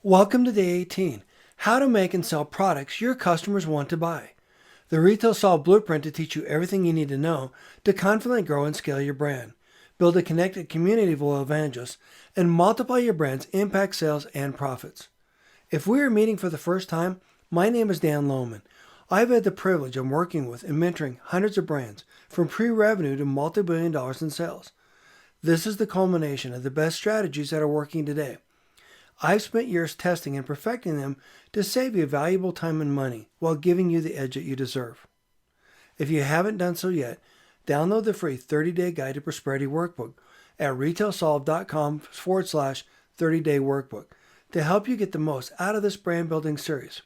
Welcome to Day 18, How to Make and Sell Products Your Customers Want to Buy. The Retail Solve Blueprint to teach you everything you need to know to confidently grow and scale your brand, build a connected community of loyal evangelists, and multiply your brand's impact, sales, and profits. If we are meeting for the first time, my name is Dan Lohman. I've had the privilege of working with and mentoring hundreds of brands, from pre-revenue to multi-billion dollars in sales. This is the culmination of the best strategies that are working today. I've spent years testing and perfecting them to save you valuable time and money while giving you the edge that you deserve. If you haven't done so yet, download the free 30-day guide to prosperity workbook at retailsolve.com/30-day workbook to help you get the most out of this brand building series.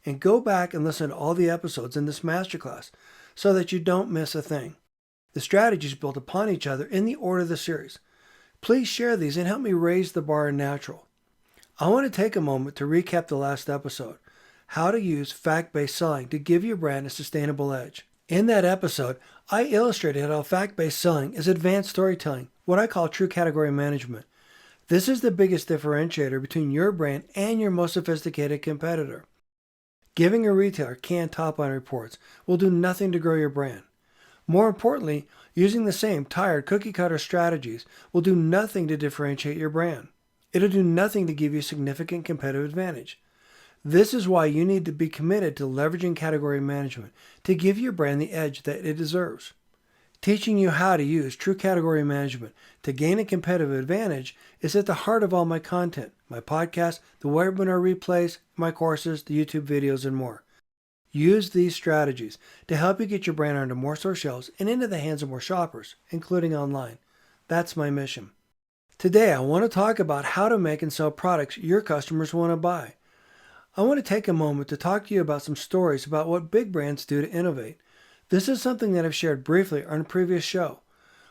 And go back and listen to all the episodes in this masterclass so that you don't miss a thing. The strategies build upon each other in the order of the series. Please share these and help me raise the bar in natural. I want to take a moment to recap the last episode, how to use fact-based selling to give your brand a sustainable edge. In that episode, I illustrated how fact-based selling is advanced storytelling, what I call true category management. This is the biggest differentiator between your brand and your most sophisticated competitor. Giving a retailer canned top-line reports will do nothing to grow your brand. More importantly, using the same tired cookie-cutter strategies will do nothing to differentiate your brand. It'll do nothing to give you significant competitive advantage. This is why you need to be committed to leveraging category management to give your brand the edge that it deserves. Teaching you how to use true category management to gain a competitive advantage is at the heart of all my content, my podcasts, the webinar replays, my courses, the YouTube videos, and more. Use these strategies to help you get your brand onto more store shelves and into the hands of more shoppers, including online. That's my mission. Today, I want to talk about how to make and sell products your customers want to buy. I want to take a moment to talk to you about some stories about what big brands do to innovate. This is something that I've shared briefly on a previous show.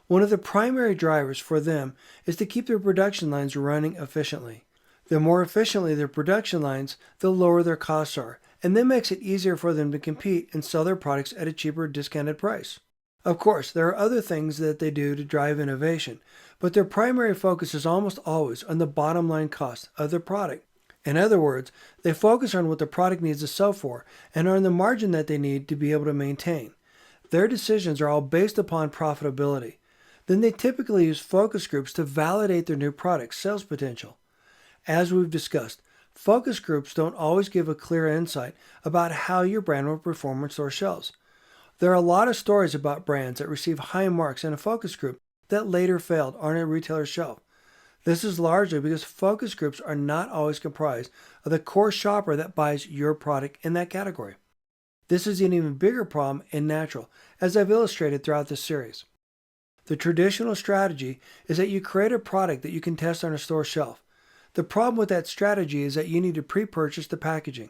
One of the primary drivers for them is to keep their production lines running efficiently. The more efficiently their production lines, the lower their costs are, and that makes it easier for them to compete and sell their products at a cheaper discounted price. Of course, there are other things that they do to drive innovation, but their primary focus is almost always on the bottom line cost of their product. In other words, they focus on what the product needs to sell for and on the margin that they need to be able to maintain. Their decisions are all based upon profitability. Then they typically use focus groups to validate their new product's sales potential. As we've discussed, focus groups don't always give a clear insight about how your brand will perform on store shelves. There are a lot of stories about brands that receive high marks in a focus group that later failed on a retailer's shelf. This is largely because focus groups are not always comprised of the core shopper that buys your product in that category. This is an even bigger problem in natural, as I've illustrated throughout this series. The traditional strategy is that you create a product that you can test on a store shelf. The problem with that strategy is that you need to pre-purchase the packaging.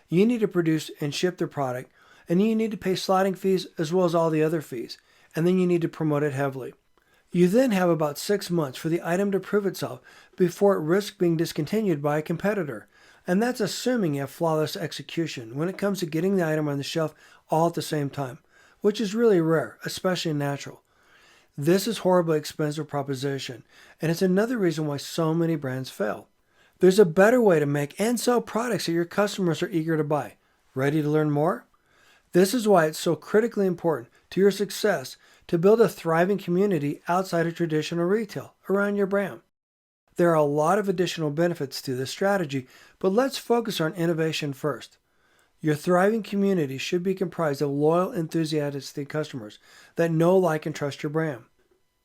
You need to produce and ship the product, and you need to pay slotting fees as well as all the other fees, and then you need to promote it heavily. You then have about 6 months for the item to prove itself before it risks being discontinued by a competitor, and that's assuming you have flawless execution when it comes to getting the item on the shelf all at the same time, which is really rare, especially in natural. This is a horribly expensive proposition, and it's another reason why so many brands fail. There's a better way to make and sell products that your customers are eager to buy. Ready to learn more? This is why it's so critically important to your success to build a thriving community outside of traditional retail around your brand. There are a lot of additional benefits to this strategy, but let's focus on innovation first. Your thriving community should be comprised of loyal, enthusiastic customers that know, like, and trust your brand.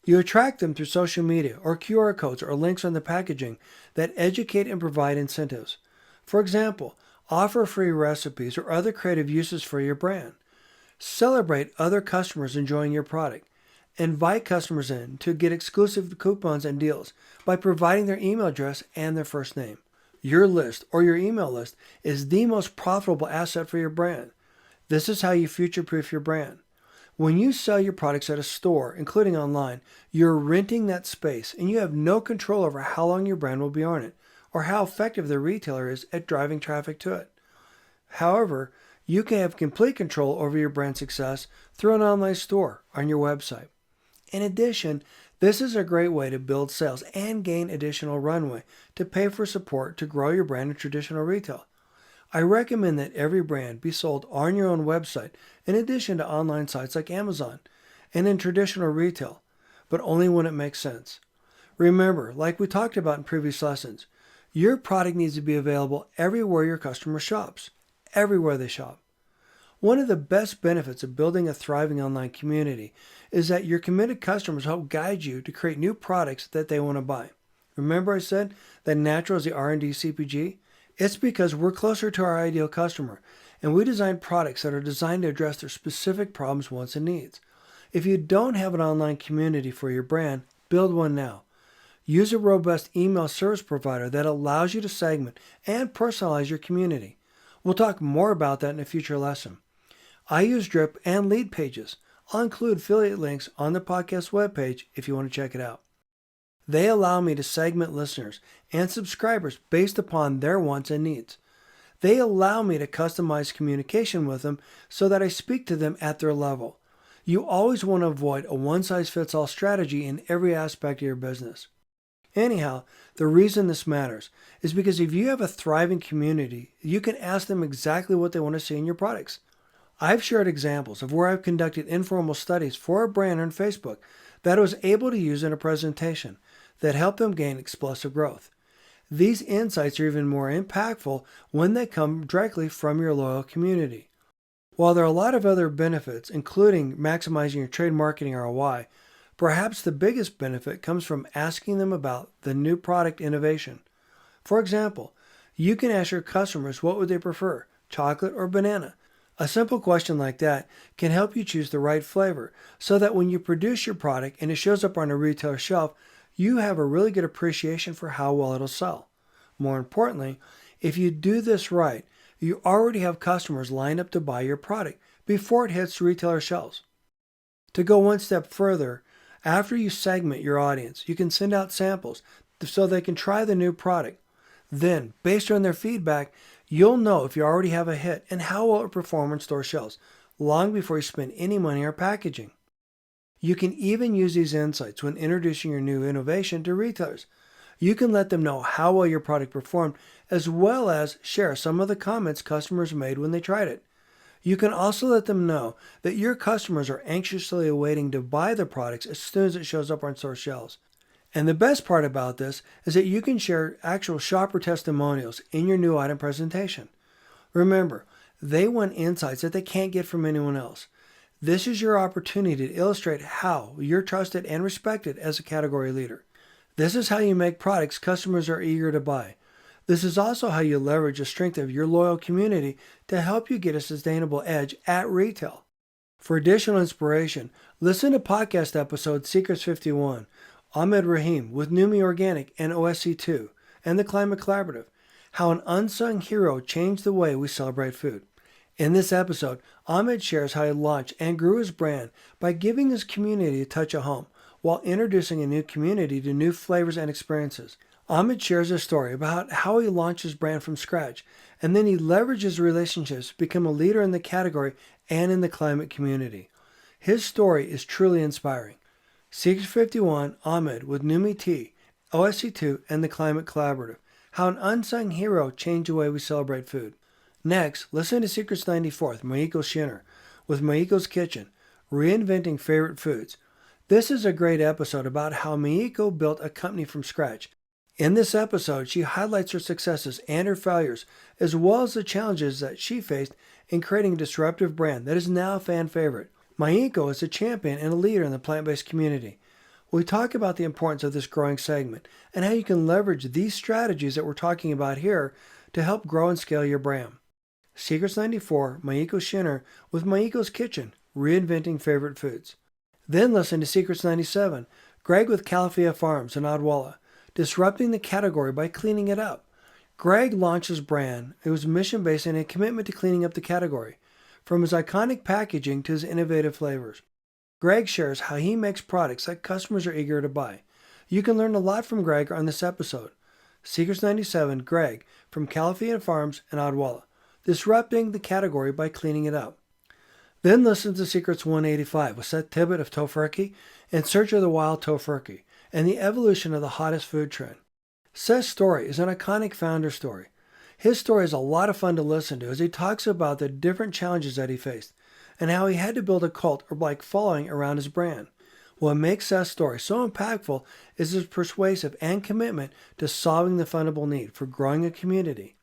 You attract them through social media or QR codes or links on the packaging that educate and provide incentives. For example, offer free recipes or other creative uses for your brand. Celebrate other customers enjoying your product. Invite customers in to get exclusive coupons and deals by providing their email address and their first name. Your list or your email list is the most profitable asset for your brand. This is how you future-proof your brand. When you sell your products at a store, including online, you're renting that space and you have no control over how long your brand will be on it or how effective the retailer is at driving traffic to it. However, you can have complete control over your brand success through an online store on your website. In addition, This is a great way to build sales and gain additional runway to pay for support to grow your brand in traditional retail. I recommend that every brand be sold on your own website in addition to online sites like Amazon and in traditional retail, but only when it makes sense. Remember, like we talked about in previous lessons, your product needs to be available everywhere your customer shops, everywhere they shop. One of the best benefits of building a thriving online community is that your committed customers help guide you to create new products that they want to buy. Remember I said that natural is the R&D CPG? It's because we're closer to our ideal customer, and we design products that are designed to address their specific problems, wants, and needs. If you don't have an online community for your brand, build one now. Use a robust email service provider that allows you to segment and personalize your community. We'll talk more about that in a future lesson. I use Drip and Lead Pages. I'll include affiliate links on the podcast webpage if you want to check it out. They allow me to segment listeners and subscribers based upon their wants and needs. They allow me to customize communication with them so that I speak to them at their level. You always want to avoid a one-size-fits-all strategy in every aspect of your business. Anyhow, the reason this matters is because if you have a thriving community, you can ask them exactly what they want to see in your products. I've shared examples of where I've conducted informal studies for a brand on Facebook that I was able to use in a presentation that helped them gain explosive growth. These insights are even more impactful when they come directly from your loyal community. While there are a lot of other benefits, including maximizing your trade marketing ROI, perhaps the biggest benefit comes from asking them about the new product innovation. For example, you can ask your customers what would they prefer, chocolate or banana. A simple question like that can help you choose the right flavor so that when you produce your product and it shows up on a retailer shelf, you have a really good appreciation for how well it'll sell. More importantly, if you do this right, you already have customers lined up to buy your product before it hits retailer shelves. To go one step further, after you segment your audience, you can send out samples so they can try the new product. Then, based on their feedback, you'll know if you already have a hit and how well it will perform on store shelves, long before you spend any money on packaging. You can even use these insights when introducing your new innovation to retailers. You can let them know how well your product performed, as well as share some of the comments customers made when they tried it. You can also let them know that your customers are anxiously awaiting to buy the products as soon as it shows up on store shelves. And the best part about this is that you can share actual shopper testimonials in your new item presentation. Remember, they want insights that they can't get from anyone else. This is your opportunity to illustrate how you're trusted and respected as a category leader. This is how you make products customers are eager to buy. This is also how you leverage the strength of your loyal community to help you get a sustainable edge at retail. For additional inspiration, listen to podcast episode Secrets 51, Ahmed Rahim with Numi Organic and OSC2, and the Climate Collaborative, how an unsung hero changed the way we celebrate food. In this episode, Ahmed shares how he launched and grew his brand by giving his community a touch of home while introducing a new community to new flavors and experiences. Ahmed shares a story about how he launched his brand from scratch, and then he leverages relationships to become a leader in the category and in the climate community. His story is truly inspiring. Secret 51, Ahmed with Numi Tea, OSC2, and the Climate Collaborative, how an unsung hero changed the way we celebrate food. Next, listen to Secrets 94 with Maiko Shinner with Maiko's Kitchen, Reinventing Favorite Foods. This is a great episode about how Maiko built a company from scratch. In this episode, she highlights her successes and her failures, as well as the challenges that she faced in creating a disruptive brand that is now a fan favorite. Maiko is a champion and a leader in the plant-based community. We talk about the importance of this growing segment and how you can leverage these strategies that we're talking about here to help grow and scale your brand. Secrets 94, Maiko Shinner with Maiko's Kitchen, Reinventing Favorite Foods. Then listen to Secrets 97, Greg with Calafia Farms in Odwalla, disrupting the category by cleaning it up. Greg launched his brand. It was mission-based and a commitment to cleaning up the category, from his iconic packaging to his innovative flavors. Greg shares how he makes products that customers are eager to buy. You can learn a lot from Greg on this episode. Secrets 97, Greg from Calafia Farms in Odwalla, disrupting the category by cleaning it up. Then listen to Secrets 185 with Seth Tibbett of Tofurkey, In Search of the Wild Tofurkey, and the evolution of the hottest food trend. Seth's story is an iconic founder story. His story is a lot of fun to listen to as he talks about the different challenges that he faced and how he had to build a cult or like following around his brand. What makes Seth's story so impactful is his persuasive and commitment to solving the fundamental need for growing a community.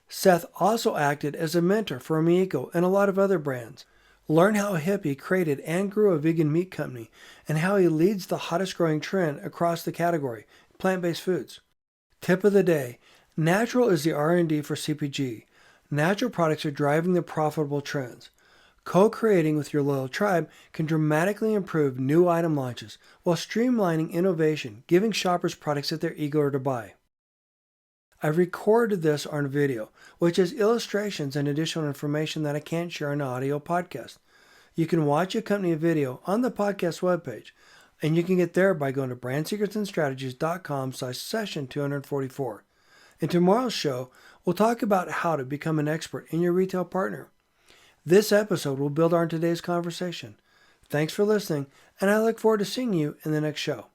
Seth also acted as a mentor for Amico and a lot of other brands. Learn how Hippie created and grew a vegan meat company and how he leads the hottest growing trend across the category, plant-based foods. Tip of the day, natural is the R&D for CPG. Natural products are driving the profitable trends. Co-creating with your loyal tribe can dramatically improve new item launches while streamlining innovation, giving shoppers products that they're eager to buy. I've recorded this on video, which has illustrations and additional information that I can't share on an audio podcast. You can watch a company video on the podcast webpage, and you can get there by going to brandsecretsandstrategies.com/session244. In tomorrow's show, we'll talk about how to become an expert in your retail partner. This episode will build on today's conversation. Thanks for listening, and I look forward to seeing you in the next show.